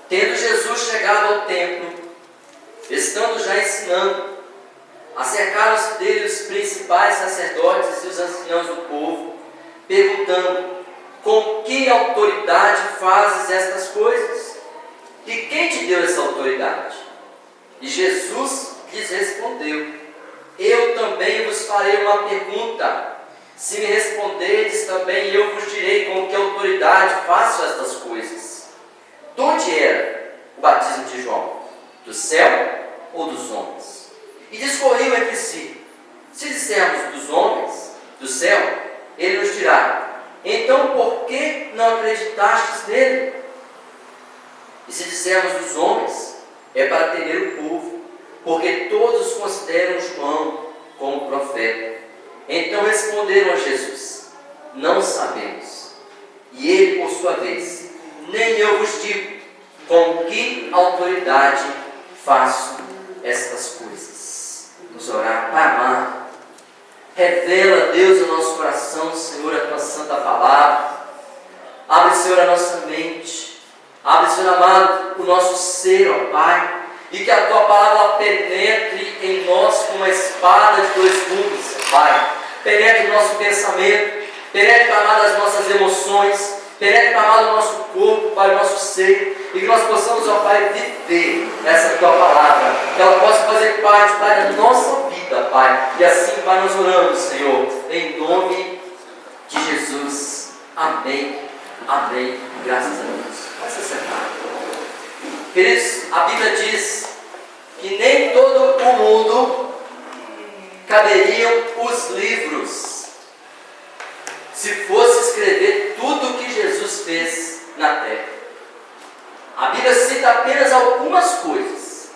Tendo Jesus chegado ao templo, estando já ensinando, acercaram-se dele os principais sacerdotes e os anciãos do povo, perguntando: com que autoridade fazes estas coisas? E quem te deu essa autoridade? E Jesus lhes respondeu: eu também vos farei uma pergunta. Se me responderdes, também eu vos direi com que autoridade faço estas coisas. De onde era o batismo de João? Do céu ou dos homens? E discorriam entre si: se dissermos dos homens, do céu, ele nos dirá: então por que não acreditastes nele? E se dissermos dos homens, é para temer o povo, porque todos consideram João como profeta. Então responderam a Jesus: não sabemos. E ele, por sua vez: nem eu vos digo com que autoridade faço estas coisas. Vamos orar. Pai amado, revela, Deus, o nosso coração, Senhor, a tua santa palavra. Abre, Senhor, a nossa mente. Abre, Senhor amado, o nosso ser, ó Pai. E que a tua palavra penetre em nós como uma espada de dois gumes, Pai. Penetre o nosso pensamento, penetre, amado, as nossas emoções, penetre, amado, o nosso corpo, Pai, o nosso ser. E que nós possamos, ó Pai, viver essa tua palavra. Que ela possa fazer parte, Pai, da nossa vida, Pai. E assim, Pai, nós oramos, Senhor, em nome de Jesus. Amém. Amém. Graças a Deus. Pode se sentar. Queridos, a Bíblia diz que nem todo o mundo caberiam os livros se fosse escrever tudo o que Jesus fez na terra. A Bíblia cita apenas algumas coisas.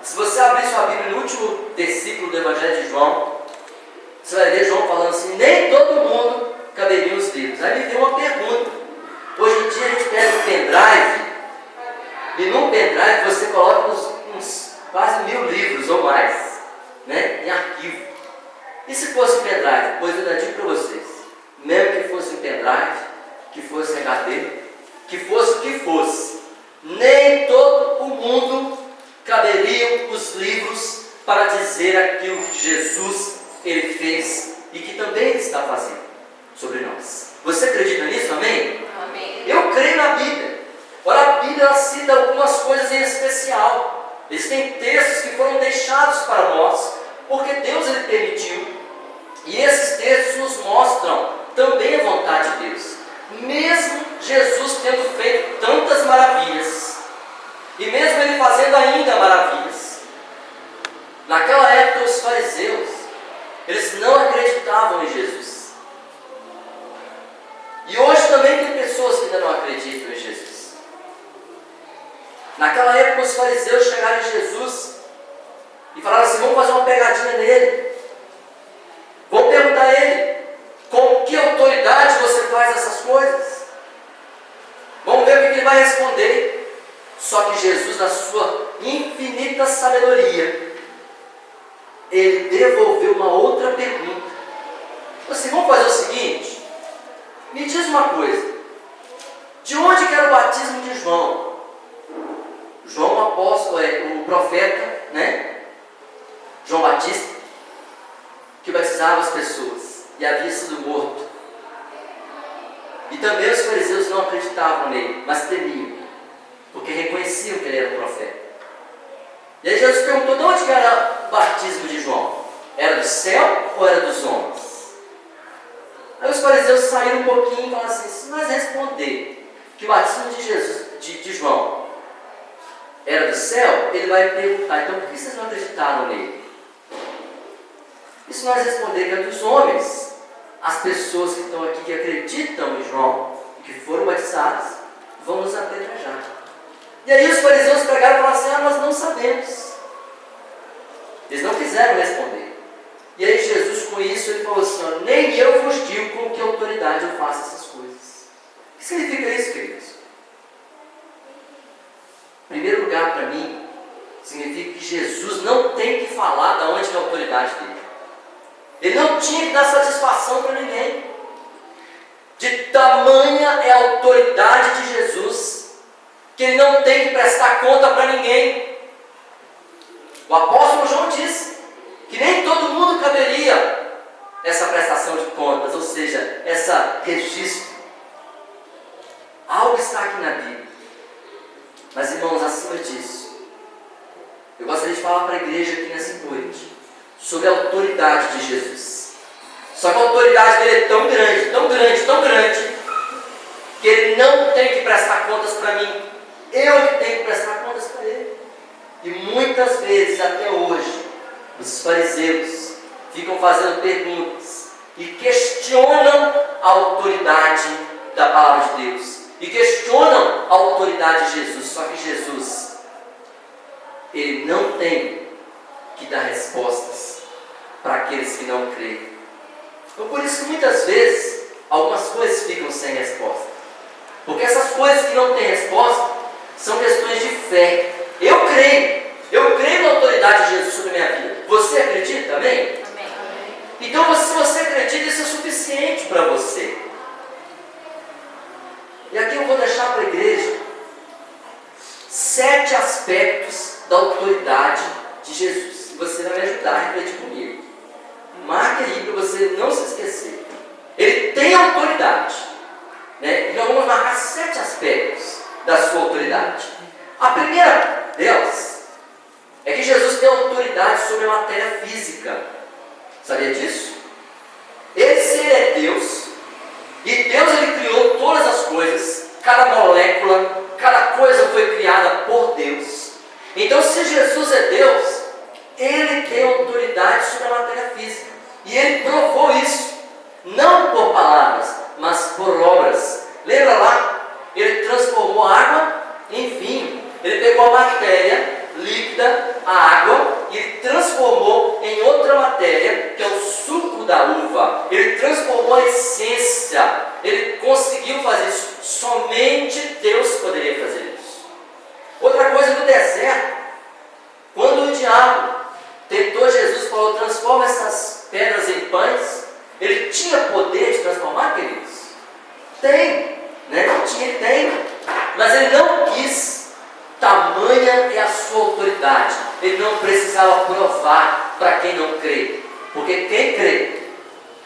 Se você abrir sua Bíblia no último versículo do Evangelho de João, você vai ver João falando assim: nem todo mundo caberiam os livros. Aí me veio uma pergunta. Hoje em dia a gente pega um pendrive, e num pendrive você coloca uns quase 1000 livros ou mais, né, em arquivo. E se fosse um pendrive? Pois eu digo para vocês, mesmo que fosse um pendrive, que fosse HD, que fosse o que fosse, nem todo o mundo caberiam os livros para dizer aquilo que Jesus ele fez e que também ele está fazendo sobre nós. Você acredita nisso? Amém? Amém. Eu creio na Bíblia. Ora, a Bíblia ela cita algumas coisas em especial. Existem textos que foram deixados para nós porque Deus ele permitiu. E esses textos nos mostram também a vontade de Deus. Mesmo Jesus tendo feito tantas maravilhas, e mesmo ele fazendo ainda maravilhas, naquela época os fariseus, eles não acreditavam em Jesus. E hoje também tem pessoas que ainda não acreditam em Jesus. Naquela época os fariseus chegaram em Jesus e falaram assim: vamos fazer uma pegadinha nele. Vamos perguntar a ele: com que autoridade você faz essas coisas? Vamos ver o que ele vai responder. Só que Jesus, na sua infinita sabedoria, ele devolveu uma outra pergunta. Assim: vamos fazer o seguinte, me diz uma coisa, de onde que era o batismo de João? João, o apóstolo, o profeta, né? João Batista, que batizava as pessoas e havia sido morto. E também os fariseus não acreditavam nele, mas temiam, porque reconheciam que ele era um profeta. E aí Jesus perguntou: de onde que era o batismo de João? Era do céu ou era dos homens? Aí os fariseus saíram um pouquinho e falaram assim: se nós responder que o batismo de Jesus, de João, era do céu, ele vai perguntar: então por que vocês não acreditaram nele? E se nós responder que é dos homens, as pessoas que estão aqui que acreditam em João e que foram batizadas vão nos apedrejar. E aí os fariseus pegaram e falaram assim: nós não sabemos. Eles não quiseram responder. E aí Jesus, com isso, ele falou assim: nem eu vos digo com que autoridade eu faço essas coisas. O que significa isso, queridos? Em primeiro lugar, para mim, significa que Jesus não tem que falar de onde é a autoridade dele. Ele não tinha que dar satisfação para ninguém. De tamanha é a autoridade de Jesus, que ele não tem que prestar conta para ninguém. O apóstolo João disse que nem todo mundo caberia essa prestação de contas, ou seja, essa registro. Algo está aqui na Bíblia. Mas, irmãos, acima disso, eu gostaria de falar para a igreja aqui nessa noite sobre a autoridade de Jesus. Só que a autoridade dele é tão grande, tão grande, tão grande, que ele não tem que prestar contas para mim. Eu que tenho que prestar contas para ele. E muitas vezes, até hoje, os fariseus ficam fazendo perguntas e questionam a autoridade da palavra de Deus. E questionam a autoridade de Jesus. Só que Jesus, ele não tem que dar respostas para aqueles que não creem. Então, por isso que muitas vezes algumas coisas ficam sem resposta. Porque essas coisas que não têm resposta são questões de fé. Eu creio na autoridade de Jesus sobre a minha vida. Você acredita também? Amém. Então, se você acredita, isso é suficiente para você. E aqui eu vou deixar para a igreja 7 aspectos da autoridade de Jesus. E você vai me ajudar a refletir comigo. Marque aí para você não se esquecer. Ele tem autoridade, né? Então vamos marcar 7 aspectos da sua autoridade. A primeira delas é que Jesus tem autoridade sobre a matéria física. Sabia disso? Ele é Deus. E Deus, ele criou todas as coisas. Cada molécula, cada coisa foi criada por Deus. Então, se Jesus é Deus, ele tem autoridade sobre a matéria física. E ele provou isso, não por palavras, mas por obras. Lembra lá? Ele transformou a água em vinho. Ele pegou a matéria líquida, a água, e ele transformou em outra matéria, que é o suco da uva. Ele transformou a essência. Ele conseguiu fazer isso. Somente Deus poderia fazer isso. Outra coisa no deserto, quando o diabo tentou Jesus, falou: transforma essas pedras em pães. Ele tinha poder de transformar, queridos? Tem, né? Ele tem, mas ele não quis. Tamanha é a sua autoridade. Ele não precisava provar para quem não crê, porque quem crê,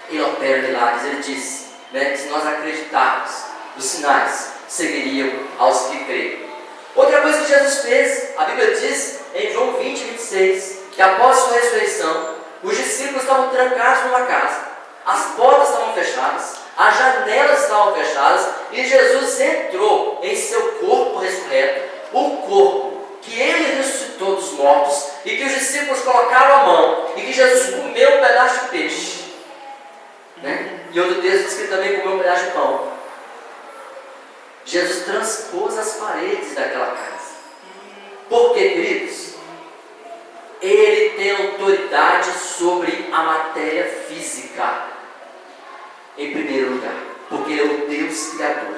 ele opera milagres. Ele disse, né, que se nós acreditarmos, os sinais seguiriam aos que creem. Outra coisa que Jesus fez, a Bíblia diz em João 20, 26, que após sua ressurreição, os discípulos estavam trancados numa casa, as portas estavam fechadas, as janelas estavam fechadas, e Jesus entrou em seu corpo ressurreto, o corpo que ele ressuscitou dos mortos, e que os discípulos colocaram a mão, e que Jesus comeu um pedaço de peixe, né? E outro texto diz que ele também comeu um pedaço de pão. Jesus transpôs as paredes daquela casa. Por quê, queridos? Ele tem autoridade sobre a matéria física, em primeiro lugar, porque ele é o Deus Criador.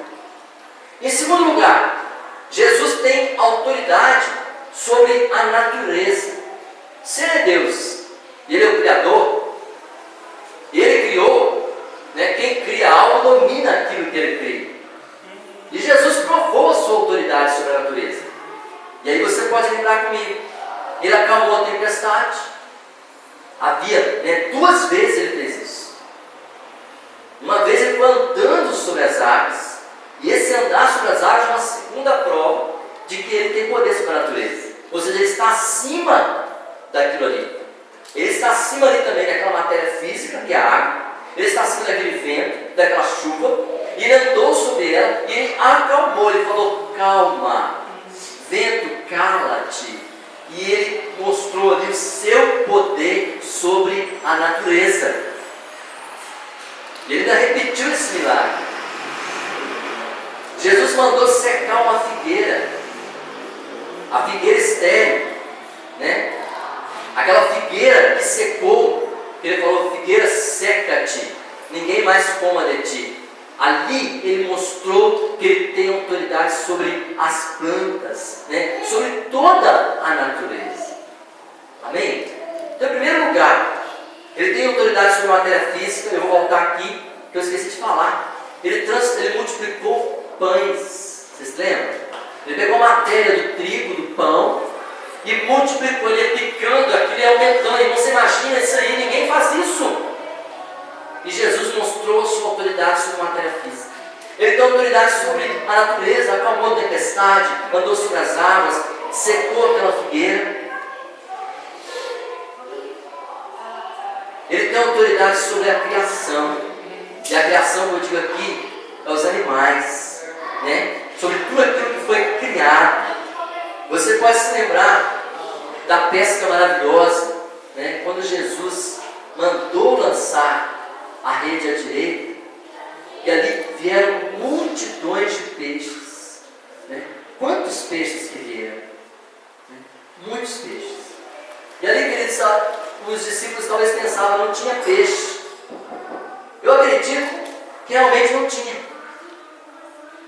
Em segundo lugar, Jesus tem autoridade sobre a natureza. Se ele é Deus, e ele é o Criador, ele criou, né? Quem cria algo domina aquilo que ele cria. E Jesus provou a sua autoridade sobre a natureza. E aí você pode lembrar comigo, ele acalmou a tempestade. Havia, né, 2 vezes ele fez isso. Uma vez ele foi andando sobre as águas, e esse andar sobre as águas é uma segunda prova de que ele tem poder sobre a natureza. Ou seja, ele está acima daquilo ali. Ele está acima ali também daquela matéria física, que é a água. Ele está acima daquele vento, daquela chuva. E ele andou sobre ela e ele acalmou. Ele falou: calma, vento, cala-te. E ele mostrou ali o seu poder sobre a natureza. Ele ainda repetiu esse milagre. Jesus mandou secar uma figueira, a figueira estéril, né? Aquela figueira que secou, ele falou: figueira, seca-te, ninguém mais coma de ti. Ali ele mostrou que ele tem autoridade sobre as plantas, né? Sobre toda a natureza. Amém? Então, em primeiro lugar, ele tem autoridade sobre a matéria física. Eu vou voltar aqui, que eu esqueci de falar. Ele multiplicou pães. Vocês lembram? Ele pegou a matéria do trigo, do pão, e multiplicou, ele ia picando aquilo e aumentando. E você imagina isso aí, ninguém faz isso. E Jesus mostrou sua autoridade sobre a matéria física. Ele tem autoridade sobre a natureza, acalmou a tempestade, andou sobre as águas, secou aquela figueira. Ele tem autoridade sobre a criação. E a criação, como eu digo aqui, é os animais, né? Sobre tudo aquilo que foi criado. Você pode se lembrar da pesca maravilhosa, né? Quando Jesus mandou lançar a rede à direita, e ali vieram multidões de peixes, né? Quantos peixes que vieram? Né? Muitos peixes. E ali, queridos, os discípulos talvez pensavam, não tinha peixe. Eu acredito que realmente não tinha.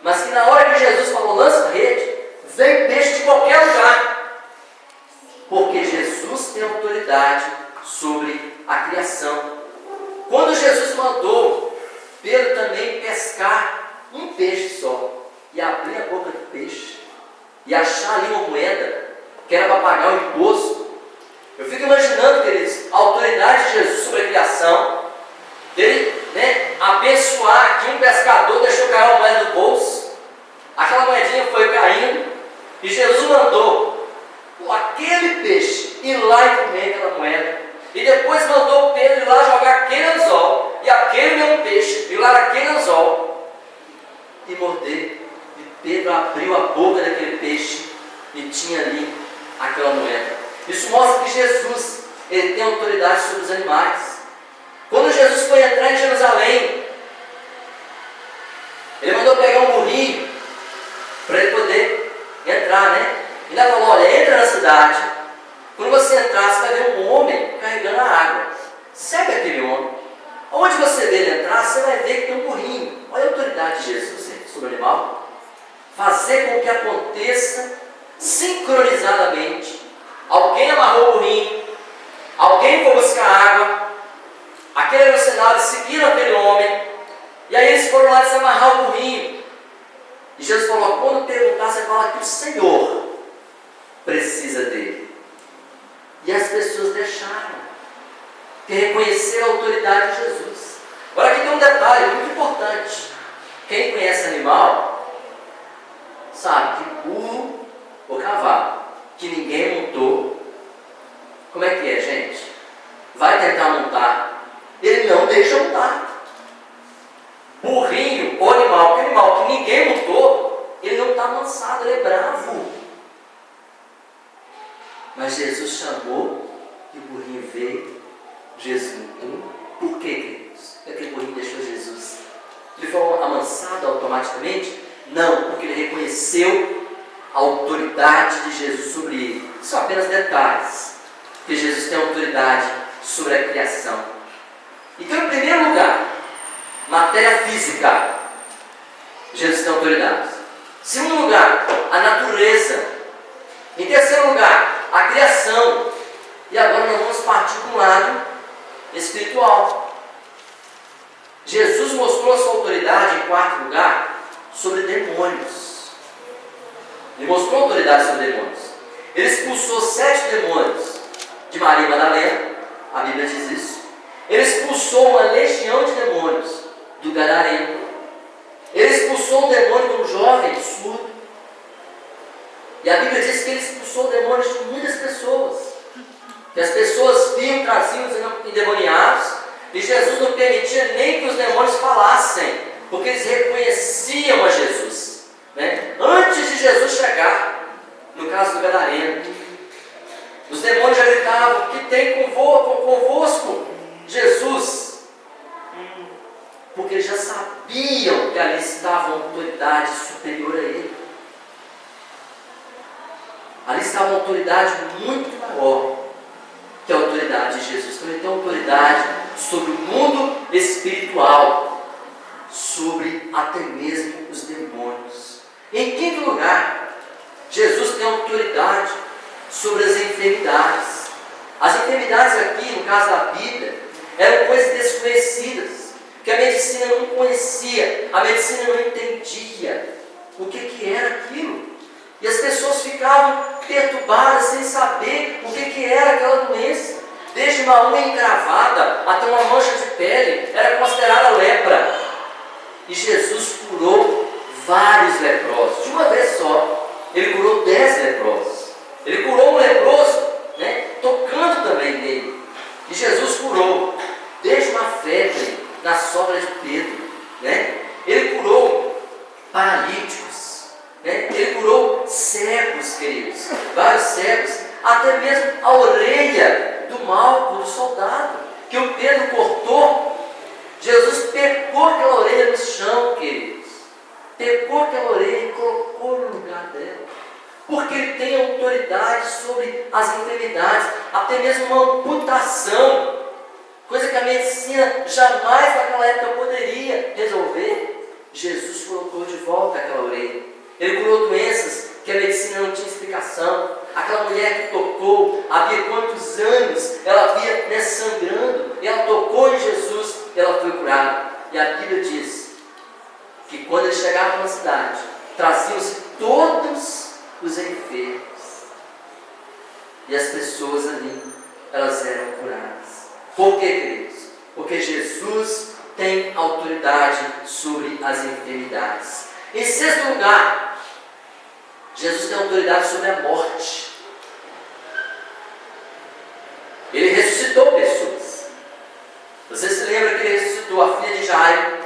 Mas que na hora que Jesus falou, lança a rede, veio peixe de qualquer lugar. Porque Jesus tem autoridade sobre a criação. Quando Jesus mandou Pedro também pescar um peixe só, e abrir a boca do peixe, e achar ali uma moeda, que era para pagar o imposto, eu fico imaginando, queridos, a autoridade de Jesus sobre a criação, dele, né, abençoar aqui um pescador, deixou cair uma moeda no bolso, aquela moedinha foi caindo, e Jesus mandou aquele peixe ir lá e comer aquela moeda, e depois mandou Pedro ir lá jogar aquele anzol, e aquele mesmo peixe ir lá naquele anzol, e morder, e Pedro abriu a boca daquele peixe, e tinha ali aquela moeda. Isso mostra que Jesus, ele tem autoridade sobre os animais. Quando Jesus foi entrar em Jerusalém, ele mandou pegar um burrinho para ele poder entrar, né? Ele falou, olha, entra na cidade, quando você entrar, você vai ver um homem carregando a água. Segue aquele homem. Onde você vê ele entrar, você vai ver que tem um burrinho. Olha a autoridade de Jesus sobre o animal. Fazer com que aconteça sincronizadamente. Alguém amarrou o burrinho, alguém foi buscar água, aquele era o sinal, eles seguiram aquele homem, e aí eles foram lá desamarrar o burrinho. E Jesus falou, quando perguntar, você fala que o Senhor precisa dele. E as pessoas deixaram, que reconheceram a autoridade de Jesus. Agora aqui tem um detalhe muito importante. Quem conhece animal, sabe que burro ou cavalo que ninguém montou, como é que é, gente? Vai tentar montar, ele não deixa montar. Burrinho ou animal que ninguém montou, ele não está amansado, ele é bravo. Mas Jesus chamou e o burrinho veio, Jesus montou. Por quê, queridos? Porque o burrinho deixou Jesus. Ele foi amansado automaticamente? Não, porque ele reconheceu a autoridade de Jesus sobre ele. Isso são apenas detalhes, porque Jesus tem autoridade sobre a criação. Então, em primeiro lugar, matéria física, Jesus tem autoridade. Em segundo lugar, a natureza. Em terceiro lugar, a criação. E agora nós vamos partir para um lado espiritual. Jesus mostrou a sua autoridade, em quarto lugar, sobre demônios. Ele mostrou autoridade sobre demônios. Ele expulsou 7 demônios de Maria Madalena, a Bíblia diz isso. Ele expulsou uma legião de demônios do Gadareno. Ele expulsou um demônio de um jovem surdo. E a Bíblia diz que ele expulsou demônios de muitas pessoas. Que as pessoas vinham, traziam os endemoniados, e Jesus não permitia nem que os demônios falassem, porque eles reconheciam a Jesus, né? Antes de Jesus chegar, no caso do Gadareno, os demônios já gritavam, que tem convosco, Jesus, porque eles já sabiam que ali estava uma autoridade superior a ele. Ali estava uma autoridade muito maior que a autoridade de Jesus. Então ele tem autoridade sobre o mundo espiritual, sobre até mesmo os demônios. Em quinto lugar, Jesus tem autoridade sobre as enfermidades. As enfermidades aqui, no caso da Bíblia, eram coisas desconhecidas, que a medicina não conhecia, a medicina não entendia o que era aquilo. E as pessoas ficavam perturbadas, sem saber o que era aquela doença. Desde uma unha encravada até uma mancha de pele, era considerada lepra. E Jesus curou vários leprosos, de uma vez só. Ele curou 10 leprosos. Ele curou um leproso, tocando também nele. E Jesus curou desde uma febre na sogra de Pedro. Ele curou paralíticos. Ele curou cegos, queridos. Vários cegos. Até mesmo a orelha do Malco, do soldado, que o Pedro cortou. Jesus pegou aquela orelha no chão, queridos. Pegou aquela orelha e colocou no lugar dela. Porque ele tem autoridade sobre as enfermidades, até mesmo uma amputação, coisa que a medicina jamais naquela época poderia resolver. Jesus colocou de volta aquela orelha. Ele curou doenças que a medicina não tinha explicação. Aquela mulher que tocou, havia quantos anos ela havia sangrando, e ela tocou em Jesus e ela foi curada. E a Bíblia diz que quando ele chegava na cidade, traziam-se todos os enfermos, e as pessoas ali, elas eram curadas. Por quê, queridos? Porque Jesus tem autoridade sobre as enfermidades. Em sexto lugar, Jesus tem autoridade sobre a morte. Ele ressuscitou pessoas. Você se lembra que ele ressuscitou a filha de Jairo?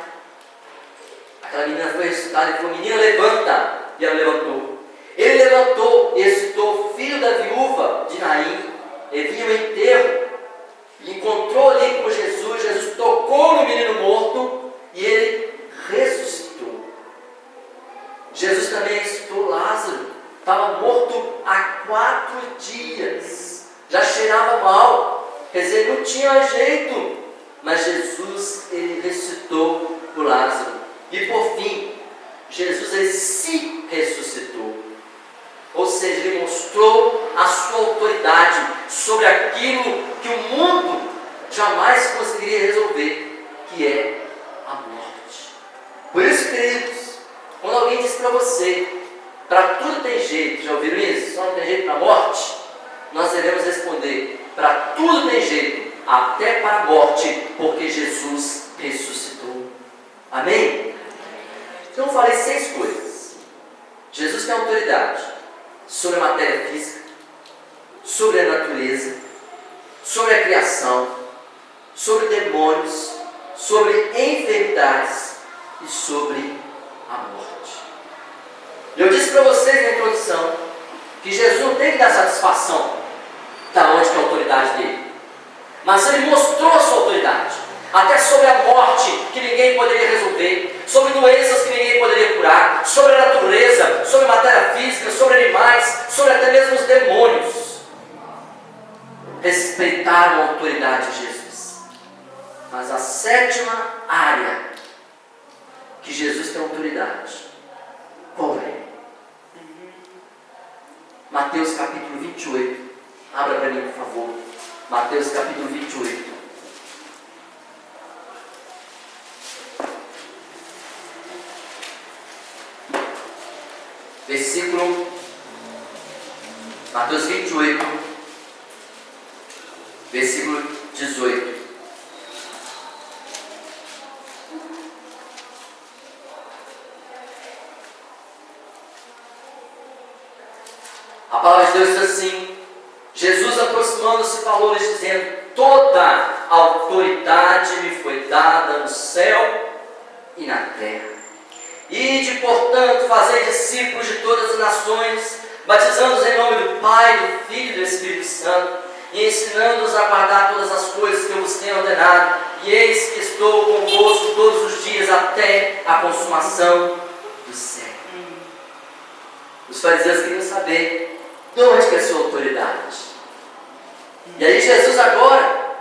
Aquela menina foi ressuscitada e falou: menina, levanta. E ela levantou. Ele levantou e ressuscitou o filho da viúva de Naim. Ele vinha ao enterro e encontrou ali com Jesus. Jesus tocou no menino morto e ele ressuscitou. Jesus também ressuscitou Lázaro. Estava morto há 4 dias. Já cheirava mal. Quer dizer, não tinha jeito. Mas Jesus, ele ressuscitou o Lázaro. E por fim, Jesus, ele se ressuscitou. Ou seja, ele mostrou a sua autoridade sobre aquilo que o mundo jamais conseguiria resolver, que é a morte. Por isso, queridos, quando alguém diz para você, para tudo tem jeito, já ouviram isso? Só não tem jeito para a morte? Nós devemos responder, para tudo tem jeito, até para a morte, porque Jesus ressuscitou. Amém? Então eu falei 6 coisas. Jesus tem autoridade sobre a matéria física, sobre a natureza, sobre a criação, sobre demônios, sobre enfermidades e sobre a morte. Eu disse para vocês na introdução que Jesus não tem que dar satisfação da onde que é a autoridade dele, mas ele mostrou a sua autoridade, até sobre a morte que ninguém poderia resolver, sobre doenças que ninguém poderia curar, sobre a natureza, sobre matéria física, sobre animais, sobre até mesmo os demônios. Respeitaram a autoridade de Jesus. Mas a 7ª área que Jesus tem autoridade, qual é? Mateus capítulo 28. Abra para mim, por favor. Mateus capítulo 28. Versículo Mateus 28, versículo 18. A palavra de Deus diz assim: Jesus, aproximando-se, falou-lhes dizendo: toda a autoridade me foi dada no céu e na terra. Ide, portanto, fazei discípulos de todas as nações, batizando-os em nome do Pai, do Filho e do Espírito Santo, e ensinando-os a guardar todas as coisas que eu vos tenho ordenado. E eis que estou convosco todos os dias até a consumação do século. Os fariseus queriam saber de onde que é a sua autoridade. E aí Jesus agora,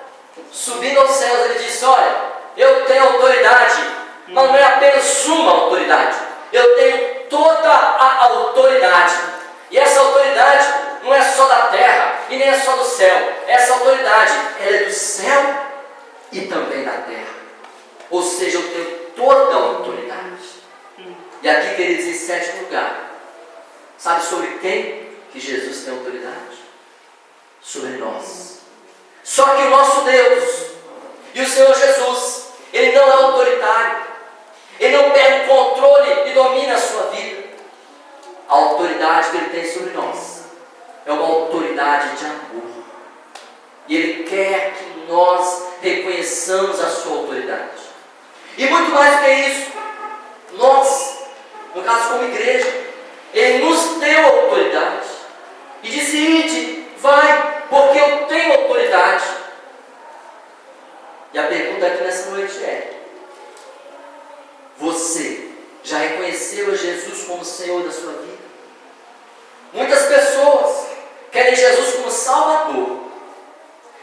subindo aos céus, ele disse: olha, eu tenho autoridade. Mas não é apenas uma autoridade, eu tenho toda a autoridade. E essa autoridade não é só da terra e nem é só do céu. Essa autoridade, ela é do céu e também da terra. Ou seja, eu tenho toda a autoridade. E aqui, queridos, em 7º lugar, Sabe sobre quem que Jesus tem autoridade? Sobre nós. Só que o nosso Deus e o Senhor Jesus, Ele não é autoritário. Ele não pega o controle e domina a sua vida. A autoridade que Ele tem sobre nós é uma autoridade de amor. E Ele quer que nós reconheçamos a sua autoridade. E muito mais do que isso, nós, no caso como igreja, Ele nos deu autoridade. E disse: ide, vai, porque eu tenho autoridade. E a pergunta aqui nessa noite é: você já reconheceu a Jesus como Senhor da sua vida? Muitas pessoas querem Jesus como Salvador.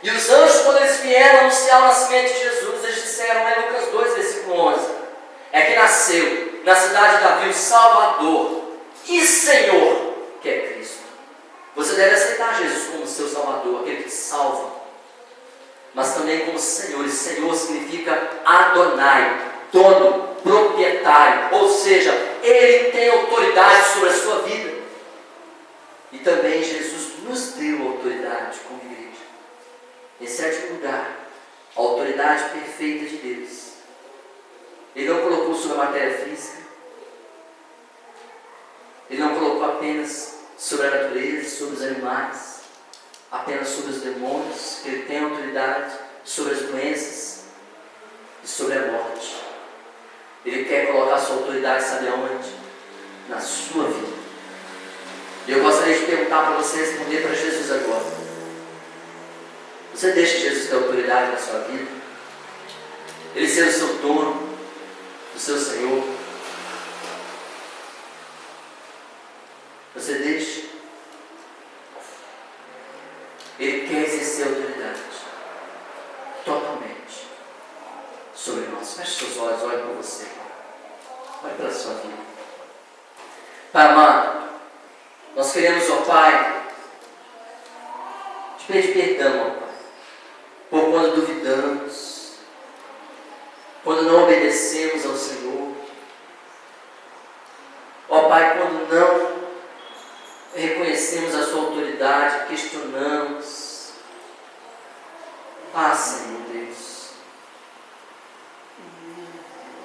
E os anjos, quando eles vieram anunciar o nascimento de Jesus, eles disseram em Lucas 2, versículo 11: é que nasceu na cidade de Davi o Salvador e Senhor, que é Cristo. Você deve aceitar Jesus como seu Salvador, aquele que salva, mas também como Senhor. E Senhor significa Adonai, dono, proprietário, ou seja, Ele tem autoridade sobre a sua vida. E também Jesus nos deu autoridade como igreja. Em sétimo lugar, a autoridade perfeita de Deus. Ele não colocou sobre a matéria física. Ele não colocou apenas sobre a natureza, sobre os animais, apenas sobre os demônios. Ele tem autoridade sobre as doenças e sobre a morte. Ele quer colocar a sua autoridade, sabe aonde? Na sua vida. E eu gostaria de perguntar para você responder para Jesus agora. Você deixa Jesus ter autoridade na sua vida? Ele ser o seu dono, o seu Senhor? Você deixa? Ele quer exercer autoridade totalmente sobre nós. Feche seus olhos, olhe por você, olhe pela sua vida. Pai amado, nós queremos, ó Pai, te pedir perdão, ó Pai, por quando duvidamos, quando não obedecemos ao Senhor, ó Pai, quando não reconhecemos a sua autoridade, questionamos. Ah, Senhor Deus,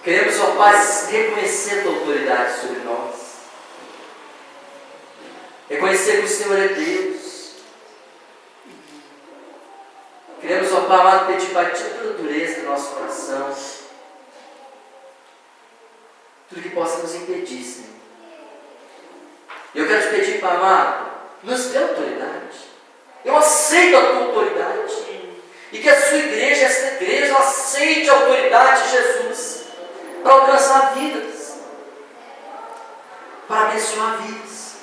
queremos, ó Pai, reconhecer a tua autoridade sobre nós, reconhecer que o Senhor é Deus. Queremos, ó Pai amado, pedir para Ti toda a dureza do nosso coração, tudo que possa nos impedir, Senhor. Eu quero te pedir, Pai amado, nos dê autoridade. Eu aceito a tua autoridade. E que a sua igreja, essa igreja, aceite a autoridade de Jesus para alcançar vidas, para abençoar vidas,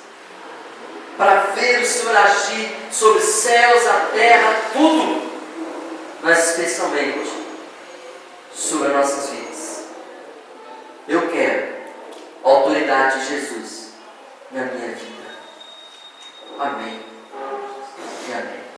para ver o Senhor agir sobre os céus, a terra, tudo, mas especialmente sobre as nossas vidas. Eu quero a autoridade de Jesus na minha vida. Amém.